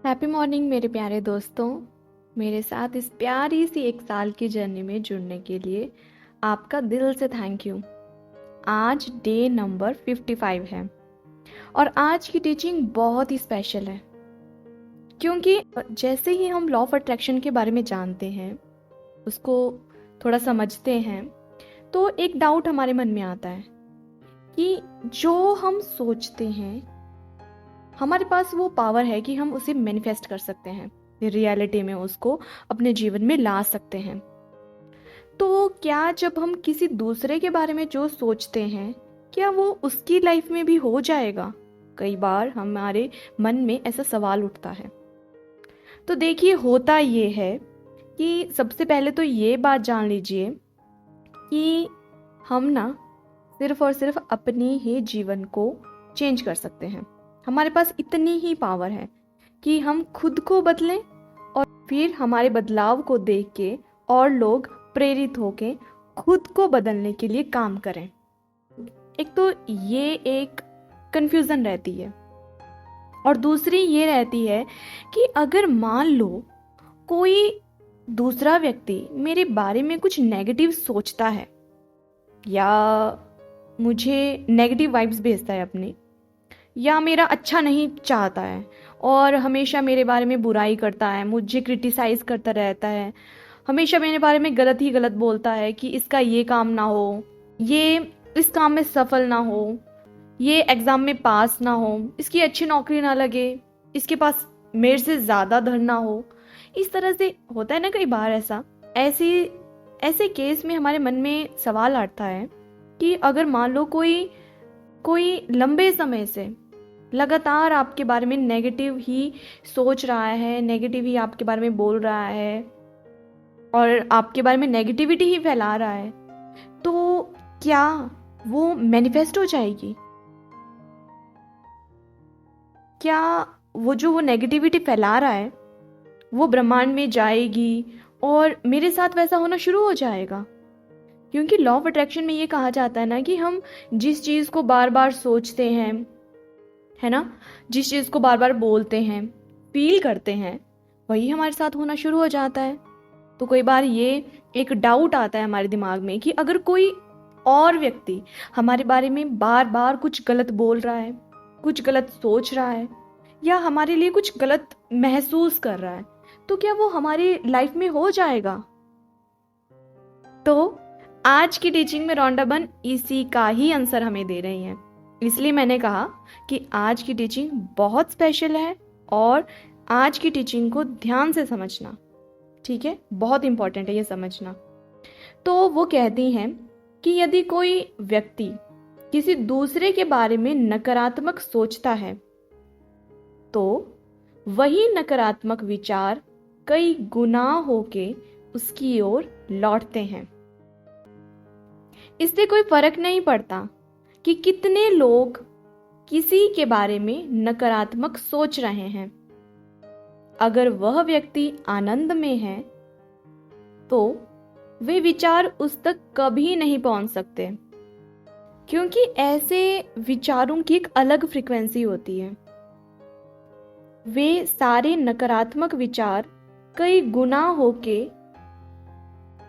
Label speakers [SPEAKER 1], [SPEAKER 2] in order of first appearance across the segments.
[SPEAKER 1] Happy morning मेरे प्यारे दोस्तों। मेरे साथ इस प्यारी सी 1 साल की जर्नी में जुड़ने के लिए आपका दिल से थैंक यू। आज डे नंबर 55 है और आज की टीचिंग बहुत ही स्पेशल है, क्योंकि जैसे ही हम लॉ ऑफ अट्रैक्शन के बारे में जानते हैं, उसको थोड़ा समझते हैं, तो एक डाउट हमारे मन में आता है कि जो हम सोचते हैं हमारे पास वो पावर है कि हम उसे मैनिफेस्ट कर सकते हैं, रियलिटी में उसको अपने जीवन में ला सकते हैं। तो क्या जब हम किसी दूसरे के बारे में जो सोचते हैं, क्या वो उसकी लाइफ में भी हो जाएगा? कई बार हमारे मन में ऐसा सवाल उठता है। तो देखिए, होता ये है कि सबसे पहले तो ये बात जान लीजिए कि हम ना सिर्फ और सिर्फ अपने ही जीवन को चेंज कर सकते हैं। हमारे पास इतनी ही पावर है कि हम खुद को बदलें और फिर हमारे बदलाव को देख के और लोग प्रेरित होके खुद को बदलने के लिए काम करें। एक तो ये एक कंफ्यूजन रहती है, और दूसरी ये रहती है कि अगर मान लो कोई दूसरा व्यक्ति मेरे बारे में कुछ नेगेटिव सोचता है या मुझे नेगेटिव वाइब्स भेजता है अपनी, या मेरा अच्छा नहीं चाहता है और हमेशा मेरे बारे में बुराई करता है, मुझे क्रिटिसाइज करता रहता है, हमेशा मेरे बारे में गलत ही गलत बोलता है कि इसका ये काम ना हो, ये इस काम में सफल ना हो, ये एग्ज़ाम में पास ना हो, इसकी अच्छी नौकरी ना लगे, इसके पास मेरे से ज़्यादा धन ना हो। इस तरह से होता है ना कई बार ऐसा। ऐसे केस में हमारे मन में सवाल आता है कि अगर मान लो कोई लंबे समय से लगातार आपके बारे में नेगेटिव ही सोच रहा है, नेगेटिव ही आपके बारे में बोल रहा है और आपके बारे में नेगेटिविटी ही फैला रहा है, तो क्या वो मैनिफेस्ट हो जाएगी? क्या वो नेगेटिविटी फैला रहा है वो ब्रह्मांड में जाएगी और मेरे साथ वैसा होना शुरू हो जाएगा? क्योंकि लॉ ऑफ अट्रैक्शन में ये कहा जाता है ना कि हम जिस चीज़ को बार बार सोचते हैं, है ना, जिस चीज़ को बार बार बोलते हैं, फील करते हैं, वही हमारे साथ होना शुरू हो जाता है। तो कई बार ये एक डाउट आता है हमारे दिमाग में कि अगर कोई और व्यक्ति हमारे बारे में बार बार कुछ गलत बोल रहा है, कुछ गलत सोच रहा है, या हमारे लिए कुछ गलत महसूस कर रहा है, तो क्या वो हमारी लाइफ में हो जाएगा? तो आज की टीचिंग में रॉन्डाबन इसी का ही आंसर हमें दे रही हैं। इसलिए मैंने कहा कि आज की टीचिंग बहुत स्पेशल है और आज की टीचिंग को ध्यान से समझना, ठीक है? बहुत इंपॉर्टेंट है ये समझना। तो वो कहती हैं कि यदि कोई व्यक्ति किसी दूसरे के बारे में नकारात्मक सोचता है, तो वही नकारात्मक विचार कई गुना होके उसकी ओर लौटते हैं। इससे कोई फर्क नहीं पड़ता कि कितने लोग किसी के बारे में नकारात्मक सोच रहे हैं। अगर वह व्यक्ति आनंद में है तो वे विचार उस तक कभी नहीं पहुंच सकते, क्योंकि ऐसे विचारों की एक अलग फ्रीक्वेंसी होती है। वे सारे नकारात्मक विचार कई गुना होके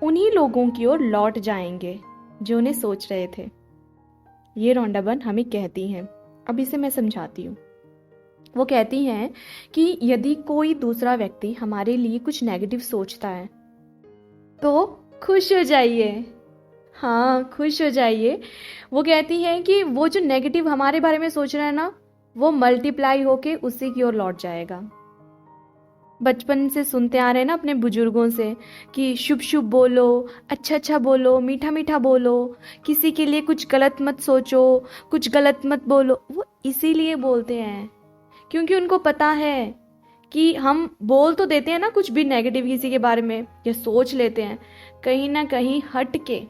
[SPEAKER 1] उन्हीं लोगों की ओर लौट जाएंगे जो उन्हें सोच रहे थे। ये रॉन्डाबन हमें कहती हैं। अब इसे मैं समझाती हूँ। वो कहती हैं कि यदि कोई दूसरा व्यक्ति हमारे लिए कुछ नेगेटिव सोचता है तो खुश हो जाइए। हाँ, खुश हो जाइए। वो कहती हैं कि वो जो नेगेटिव हमारे बारे में सोच रहा है ना, वो मल्टीप्लाई होके उसी की ओर लौट जाएगा। बचपन से सुनते आ रहे हैं ना अपने बुजुर्गों से कि शुभ शुभ बोलो, अच्छा अच्छा बोलो, मीठा मीठा बोलो, किसी के लिए कुछ गलत मत सोचो, कुछ गलत मत बोलो। वो इसीलिए बोलते हैं क्योंकि उनको पता है कि हम बोल तो देते हैं ना कुछ भी नेगेटिव किसी के बारे में, या सोच लेते हैं, कहीं ना कहीं हट के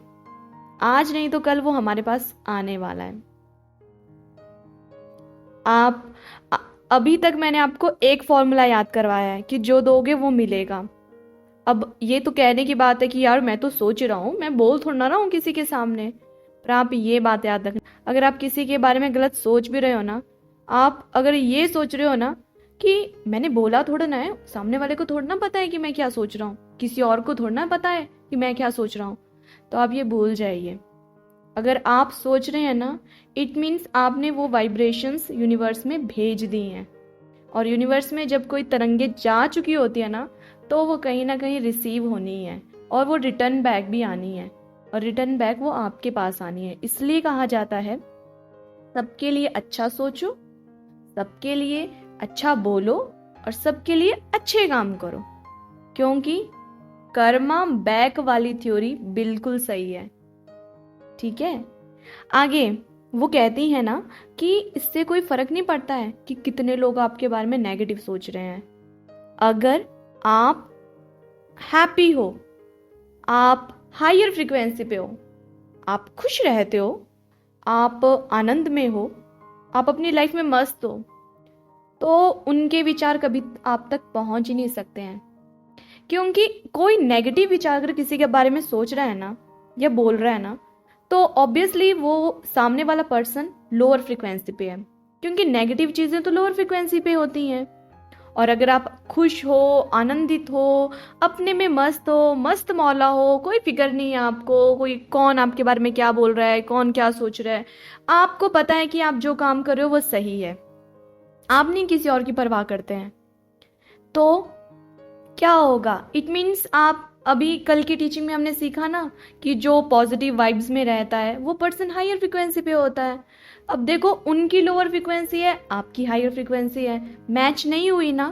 [SPEAKER 1] आज नहीं तो कल वो हमारे पास आने वाला है। अभी तक मैंने आपको एक फॉर्मूला याद करवाया है कि जो दोगे वो मिलेगा। अब ये तो कहने की बात है कि यार मैं तो सोच रहा हूँ, मैं बोल थोड़ा ना रहा हूँ किसी के सामने, पर आप ये बात याद रखना, अगर आप किसी के बारे में गलत सोच भी रहे हो ना, आप अगर ये सोच रहे हो ना कि मैंने बोला थोड़ा ना है, सामने वाले को थोड़ा ना पता है कि मैं क्या सोच रहा हूँ, किसी और को थोड़ा ना पता है कि मैं क्या सोच रहा हूँ। तो आप ये भूल जाइए। अगर आप सोच रहे हैं ना, इट मीन्स आपने वो वाइब्रेशंस यूनिवर्स में भेज दी हैं। और यूनिवर्स में जब कोई तरंगे जा चुकी होती है ना, तो वो कहीं ना कहीं रिसीव होनी है और वो रिटर्न बैक भी आनी है। और रिटर्न बैक वो आपके पास आनी है। इसलिए कहा जाता है सबके लिए अच्छा सोचो, सबके लिए अच्छा बोलो और सबके लिए अच्छे काम करो, क्योंकि कर्मा बैक वाली थ्योरी बिल्कुल सही है। ठीक है। आगे वो कहती है ना कि इससे कोई फर्क नहीं पड़ता है कि कितने लोग आपके बारे में नेगेटिव सोच रहे हैं। अगर आप हैप्पी हो, आप हायर फ्रीक्वेंसी पे हो, आप खुश रहते हो, आप आनंद में हो, आप अपनी लाइफ में मस्त हो, तो उनके विचार कभी आप तक पहुंच ही नहीं सकते हैं। क्योंकि कोई नेगेटिव विचार अगर किसी के बारे में सोच रहा है ना या बोल रहा है ना, तो ऑब्वियसली वो सामने वाला पर्सन लोअर फ्रीक्वेंसी पे है, क्योंकि नेगेटिव चीजें तो लोअर फ्रीक्वेंसी पे होती हैं। और अगर आप खुश हो, आनंदित हो, अपने में मस्त हो, मस्त मौला हो, कोई फिक्र नहीं है आपको, कोई कौन आपके बारे में क्या बोल रहा है, कौन क्या सोच रहा है, आपको पता है कि आप जो काम कर रहे हो वो सही है, आप नहीं किसी और की परवाह करते हैं, तो क्या होगा? इट मीन्स आप अभी कल की टीचिंग में हमने सीखा ना कि जो पॉजिटिव वाइब्स में रहता है वो पर्सन हायर फ्रिक्वेंसी पे होता है। अब देखो, उनकी लोअर फ्रिक्वेंसी है, आपकी हायर फ्रिक्वेंसी है, मैच नहीं हुई ना।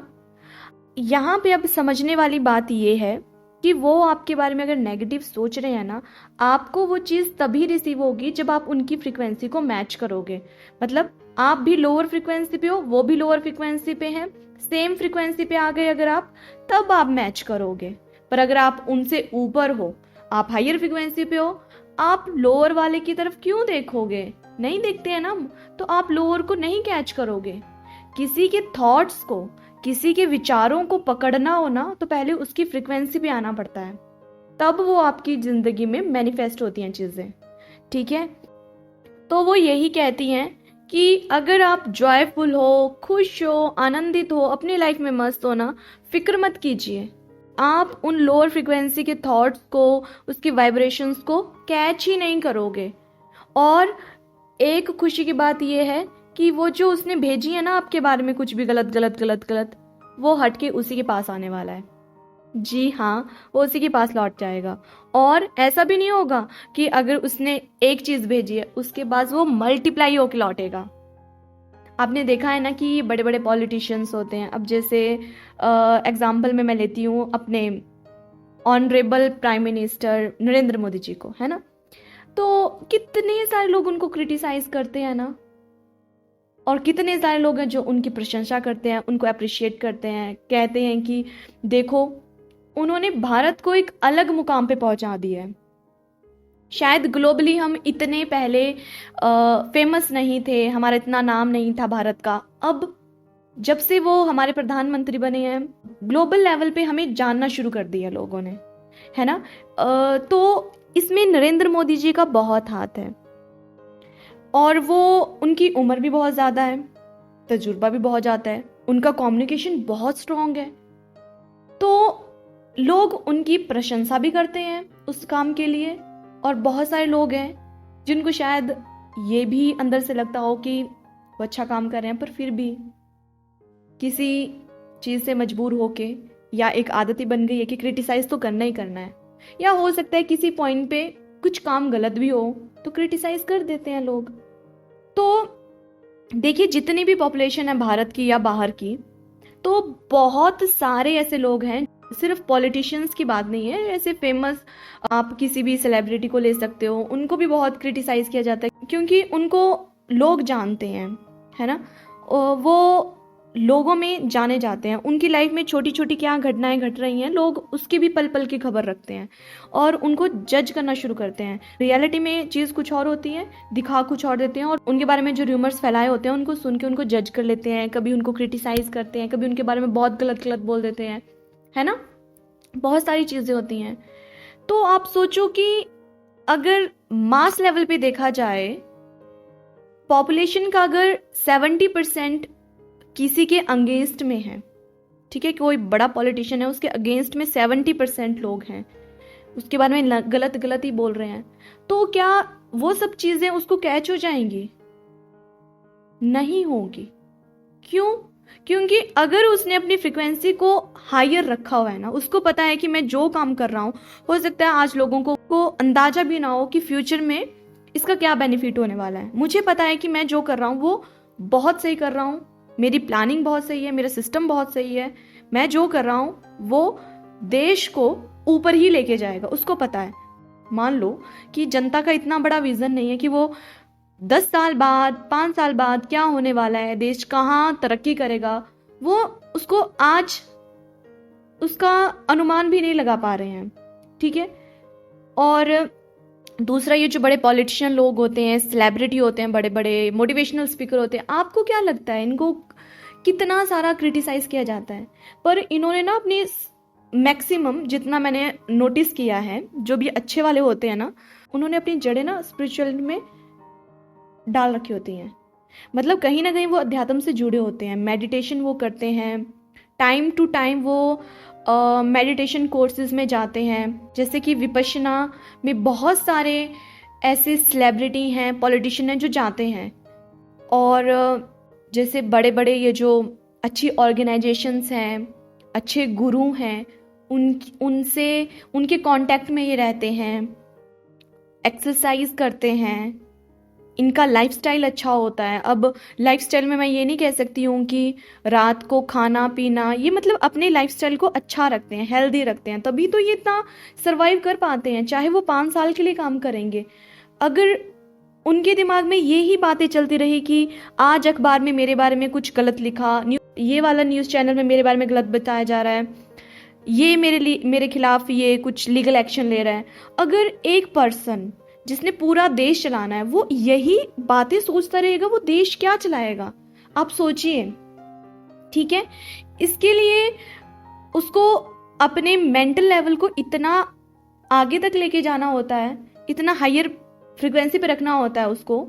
[SPEAKER 1] यहाँ पे अब समझने वाली बात ये है कि वो आपके बारे में अगर नेगेटिव सोच रहे हैं ना, आपको वो चीज़ तभी रिसीव होगी जब आप उनकी फ्रिक्वेंसी को मैच करोगे। मतलब आप भी लोअर फ्रिक्वेंसी पे हो, वो भी लोअर फ्रिक्वेंसी पे हैं, सेम फ्रिक्वेंसी पे आ गए अगर आप, तब आप मैच करोगे। पर अगर आप उनसे ऊपर हो, आप हायर फ्रिक्वेंसी पे हो, आप लोअर वाले की तरफ क्यों देखोगे? नहीं देखते हैं ना, तो आप लोअर को नहीं कैच करोगे। किसी के थॉट्स को, किसी के विचारों को पकड़ना हो ना, तो पहले उसकी फ्रिक्वेंसी पे आना पड़ता है, तब वो आपकी जिंदगी में मैनिफेस्ट होती हैं चीजें। ठीक है। तो वो यही कहती हैं कि अगर आप जॉयफुल हो, खुश हो, आनंदित हो, अपनी लाइफ में मस्त हो ना, फिक्र मत कीजिए। आप उन लोअर फ्रिक्वेंसी के थॉट्स को, उसकी वाइब्रेशंस को कैच ही नहीं करोगे। और एक खुशी की बात यह है कि वो जो उसने भेजी है ना आपके बारे में कुछ भी गलत गलत गलत गलत, वो हट के उसी के पास आने वाला है। जी हाँ, वो उसी के पास लौट जाएगा। और ऐसा भी नहीं होगा कि अगर उसने एक चीज भेजी है उसके बाद वो मल्टीप्लाई होके लौटेगा। आपने देखा है ना कि बड़े बड़े पॉलिटिशियंस होते हैं। अब जैसे एग्जाम्पल में मैं लेती हूँ अपने honourable prime minister Narendra Modi ji को, है ना। तो कितने सारे लोग उनको क्रिटिसाइज करते हैं ना, और कितने सारे लोग हैं जो उनकी प्रशंसा करते हैं, उनको अप्रिशिएट करते हैं, कहते हैं कि देखो उन्होंने भारत को एक अलग मुकाम पे पहुंचा दिया है। शायद ग्लोबली हम इतने पहले फेमस नहीं थे, हमारा इतना नाम नहीं था भारत का। अब जब से वो हमारे प्रधानमंत्री बने हैं, ग्लोबल लेवल पे हमें जानना शुरू कर दिया लोगों ने, है ना। तो इसमें नरेंद्र मोदी जी का बहुत हाथ है। और वो, उनकी उम्र भी बहुत ज़्यादा है, तजुर्बा भी बहुत ज़्यादा है, उनका कम्युनिकेशन बहुत स्ट्रांग है, तो लोग उनकी प्रशंसा भी करते हैं उस काम के लिए। और बहुत सारे लोग हैं जिनको शायद ये भी अंदर से लगता हो कि वो अच्छा काम कर रहे हैं, पर फिर भी किसी चीज़ से मजबूर होके, या एक आदत ही बन गई है कि क्रिटिसाइज तो करना ही करना है, या हो सकता है किसी पॉइंट पे कुछ काम गलत भी हो तो क्रिटिसाइज कर देते हैं लोग। तो देखिए, जितनी भी पॉपुलेशन है भारत की या बाहर की, तो बहुत सारे ऐसे लोग हैं, सिर्फ पॉलिटिशियंस की बात नहीं है, ऐसे फेमस आप किसी भी सेलिब्रिटी को ले सकते हो, उनको भी बहुत क्रिटिसाइज किया जाता है क्योंकि उनको लोग जानते हैं, है ना। वो लोगों में जाने जाते हैं, उनकी लाइफ में छोटी छोटी क्या घटनाएं घट रही हैं, लोग उसकी भी पल पल की खबर रखते हैं और उनको जज करना शुरू करते हैं। रियलिटी में चीज़ कुछ और होती है, दिखा कुछ और देते हैं, और उनके बारे में जो र्यूमर्स फैलाए होते हैं उनको सुन के उनको जज कर लेते हैं, कभी उनको क्रिटिसाइज करते हैं, कभी उनके बारे में बहुत गलत गलत बोल देते हैं, है ना। बहुत सारी चीज़ें होती हैं। तो आप सोचो कि अगर मास लेवल पे देखा जाए, पॉपुलेशन का अगर 70% किसी के अगेंस्ट में है, ठीक है, कोई बड़ा पॉलिटिशियन है, उसके अगेंस्ट में 70% लोग हैं, उसके बारे में गलत गलत ही बोल रहे हैं, तो क्या वो सब चीजें उसको कैच हो जाएंगी? नहीं होगी। क्यों? क्योंकि अगर उसने अपनी फ्रिक्वेंसी को हायर रखा हुआ है ना, उसको पता है कि मैं जो काम कर रहा हूं, हो सकता है आज लोगों को अंदाजा भी ना हो कि फ्यूचर में इसका क्या बेनिफिट होने वाला है। मुझे पता है कि मैं जो कर रहा हूं वो बहुत सही कर रहा हूं, मेरी प्लानिंग बहुत सही है, मेरा सिस्टम बहुत सही है, मैं जो कर रहा हूं वो देश को ऊपर ही लेके जाएगा, उसको पता है। मान लो कि जनता का इतना बड़ा विजन नहीं है कि वो 10 साल बाद, 5 साल बाद क्या होने वाला है, देश कहाँ तरक्की करेगा, वो उसको आज उसका अनुमान भी नहीं लगा पा रहे हैं, ठीक है। और दूसरा, ये जो बड़े पॉलिटिशियन लोग होते हैं, सेलिब्रिटी होते हैं, बड़े बड़े मोटिवेशनल स्पीकर होते हैं, आपको क्या लगता है इनको कितना सारा क्रिटिसाइज किया जाता है? पर इन्होंने ना अपनी मैक्सिमम, जितना मैंने नोटिस किया है, जो भी अच्छे वाले होते हैं ना, उन्होंने अपनी जड़ें ना स्पिरिचुअल में डाल रखी होती हैं। मतलब कहीं ना कहीं वो अध्यात्म से जुड़े होते हैं, मेडिटेशन वो करते हैं, टाइम टू टाइम वो मेडिटेशन कोर्सेज में जाते हैं। जैसे कि विपश्यना में बहुत सारे ऐसे सेलिब्रिटी हैं, पॉलिटिशियन हैं जो जाते हैं। और जैसे बड़े बड़े ये जो अच्छी ऑर्गेनाइजेशंस हैं, अच्छे गुरु हैं, उनसे उनके कांटेक्ट में ये रहते हैं, एक्सरसाइज करते हैं, इनका लाइफस्टाइल अच्छा होता है। अब लाइफस्टाइल में मैं ये नहीं कह सकती हूँ कि रात को खाना पीना, ये मतलब अपने लाइफस्टाइल को अच्छा रखते हैं, हेल्दी रखते हैं, तभी तो ये इतना सरवाइव कर पाते हैं, चाहे वो 5 साल के लिए काम करेंगे। अगर उनके दिमाग में ये ही बातें चलती रही कि आज अखबार में मेरे बारे में कुछ गलत लिखा, ये वाला न्यूज़ चैनल में मेरे बारे में गलत बताया जा रहा है, ये मेरे खिलाफ ये कुछ लीगल एक्शन ले रहा है, अगर एक पर्सन जिसने पूरा देश चलाना है वो यही बातें सोचता रहेगा, वो देश क्या चलाएगा? आप सोचिए, ठीक है। इसके लिए उसको अपने मेंटल लेवल को इतना आगे तक लेके जाना होता है, इतना हायर फ्रिक्वेंसी पे रखना होता है उसको,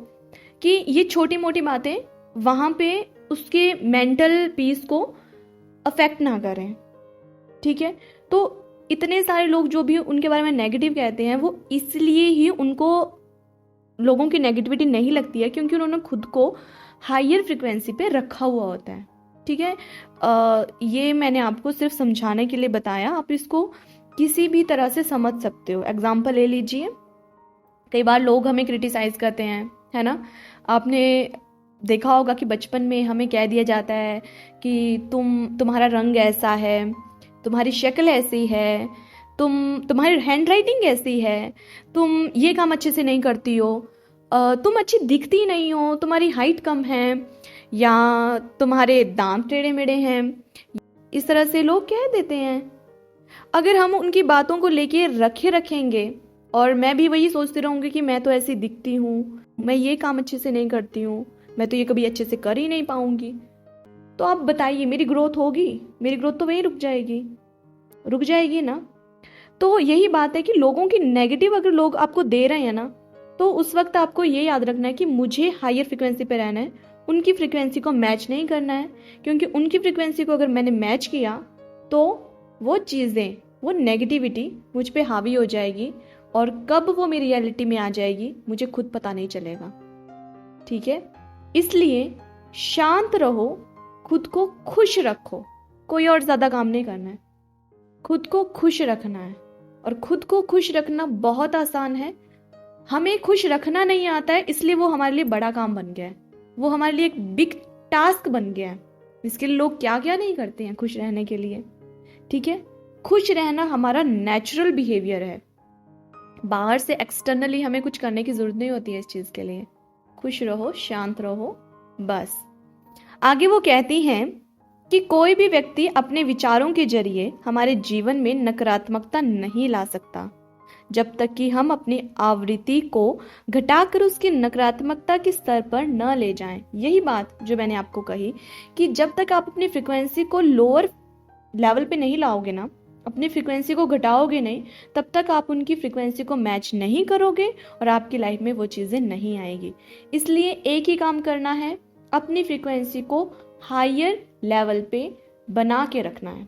[SPEAKER 1] कि ये छोटी मोटी बातें वहां पे उसके मेंटल पीस को अफेक्ट ना करें, ठीक है। तो इतने सारे लोग जो भी उनके बारे में नेगेटिव कहते हैं, वो इसलिए ही उनको लोगों की नेगेटिविटी नहीं लगती है क्योंकि उन्होंने खुद को हायर फ्रिक्वेंसी पे रखा हुआ होता है, ठीक है। ये मैंने आपको सिर्फ समझाने के लिए बताया, आप इसको किसी भी तरह से समझ सकते हो। एग्जाम्पल ले लीजिए, कई बार लोग हमें क्रिटिसाइज करते हैं, है ना। आपने देखा होगा कि बचपन में हमें कह दिया जाता है कि तुम्हारा रंग ऐसा है, तुम्हारी शक्ल ऐसी है, तुम्हारी हैंड राइटिंग ऐसी है, तुम ये काम अच्छे से नहीं करती हो, तुम अच्छी दिखती नहीं हो, तुम्हारी हाइट कम है, या तुम्हारे दांत टेढ़े मेढ़े हैं। इस तरह से लोग कह देते हैं। अगर हम उनकी बातों को लेके रखेंगे और मैं भी वही सोचती रहूँगी कि मैं तो ऐसी दिखती हूँ, मैं ये काम अच्छे से नहीं करती हूँ, मैं तो ये कभी अच्छे से कर ही नहीं पाऊंगी, तो आप बताइए मेरी ग्रोथ होगी? मेरी ग्रोथ तो वहीं रुक जाएगी ना। तो यही बात है कि लोगों की नेगेटिव अगर लोग आपको दे रहे हैं ना, तो उस वक्त आपको ये याद रखना है कि मुझे हायर फ्रिक्वेंसी पे रहना है, उनकी फ्रिक्वेंसी को मैच नहीं करना है, क्योंकि उनकी फ्रिक्वेंसी को अगर मैंने मैच किया तो वो चीज़ें, वो नेगेटिविटी मुझ पे हावी हो जाएगी, और कब वो मेरी रियलिटी में आ जाएगी मुझे खुद पता नहीं चलेगा, ठीक है। इसलिए शांत रहो, खुद को खुश रखो, कोई और ज़्यादा काम नहीं करना है, खुद को खुश रखना है। और खुद को खुश रखना बहुत आसान है। हमें खुश रखना नहीं आता है, इसलिए वो हमारे लिए बड़ा काम बन गया है, वो हमारे लिए एक बिग टास्क बन गया है। इसके लिए लोग क्या क्या नहीं करते हैं खुश रहने के लिए, ठीक है। खुश रहना हमारा नेचुरल बिहेवियर है, बाहर से एक्सटर्नली हमें कुछ करने की जरूरत नहीं होती है इस चीज के लिए। खुश रहो, शांत रहो, बस। आगे वो कहती हैं कि कोई भी व्यक्ति अपने विचारों के जरिए हमारे जीवन में नकारात्मकता नहीं ला सकता जब तक कि हम अपनी आवृत्ति को घटाकर उसकी नकारात्मकता के स्तर पर न ले जाएं। यही बात जो मैंने आपको कही कि जब तक आप अपनी फ्रिक्वेंसी को लोअर लेवल पे नहीं लाओगे ना, अपनी फ्रिक्वेंसी को घटाओगे नहीं, तब तक आप उनकी फ्रिक्वेंसी को मैच नहीं करोगे और आपकी लाइफ में वो चीज़ें नहीं आएगी। इसलिए एक ही काम करना है, अपनी फ्रिक्वेंसी को हायर लेवल पे बना के रखना है,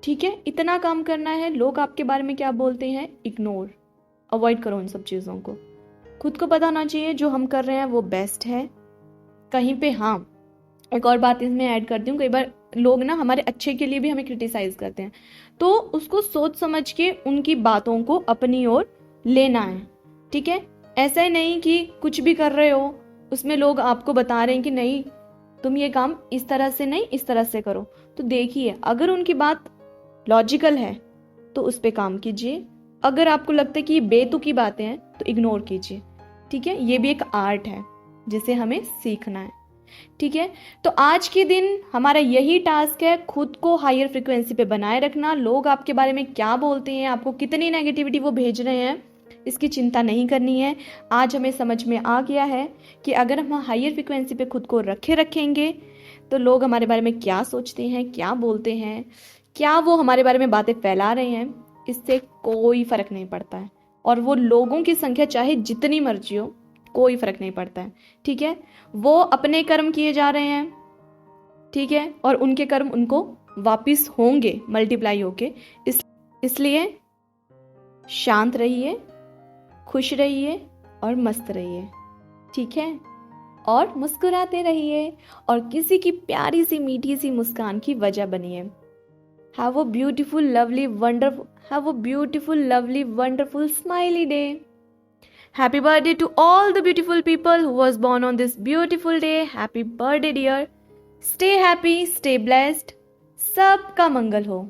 [SPEAKER 1] ठीक है। इतना काम करना है। लोग आपके बारे में क्या बोलते हैं, इग्नोर, अवॉइड करो उन सब चीज़ों को। खुद को पता होना चाहिए जो हम कर रहे हैं वो बेस्ट है। कहीं पे हाँ, एक और बात इसमें ऐड करती हूँ, कई बार लोग ना हमारे अच्छे के लिए भी हमें क्रिटिसाइज करते हैं, तो उसको सोच समझ के उनकी बातों को अपनी ओर लेना है, ठीक है। ऐसा ही नहीं कि कुछ भी कर रहे हो उसमें लोग आपको बता रहे हैं कि नहीं तुम ये काम इस तरह से नहीं इस तरह से करो, तो देखिए अगर उनकी बात लॉजिकल है तो उस पर काम कीजिए। अगर आपको लगता है कि ये बेतुकी बातें हैं तो इग्नोर कीजिए, ठीक है। ये भी एक आर्ट है जिसे हमें सीखना है, ठीक है। तो आज के दिन हमारा यही टास्क है, खुद को हायर फ्रिक्वेंसी पे बनाए रखना। लोग आपके बारे में क्या बोलते हैं, आपको कितनी नेगेटिविटी वो भेज रहे हैं, इसकी चिंता नहीं करनी है। आज हमें समझ में आ गया है कि अगर हम हायर फ्रिक्वेंसी पे खुद को रखेंगे तो लोग हमारे बारे में क्या सोचते हैं, क्या बोलते हैं, क्या वो हमारे बारे में बातें फैला रहे हैं, इससे कोई फर्क नहीं पड़ता है। और वो लोगों की संख्या चाहे जितनी मर्जी हो, कोई फर्क नहीं पड़ता है, ठीक है। वो अपने कर्म किए जा रहे हैं, ठीक है, और उनके कर्म उनको वापिस होंगे मल्टीप्लाई होके। इसलिए शांत रहिए, खुश रहिए और मस्त रहिए, ठीक है। और मुस्कुराते रहिए और किसी की प्यारी सी मीठी सी मुस्कान की वजह बनिए। Have a beautiful, lovely, wonderful, smiley day. Happy birthday to all the beautiful people who was born on this beautiful day. Happy birthday, dear. Stay happy, stay blessed. सबका मंगल हो।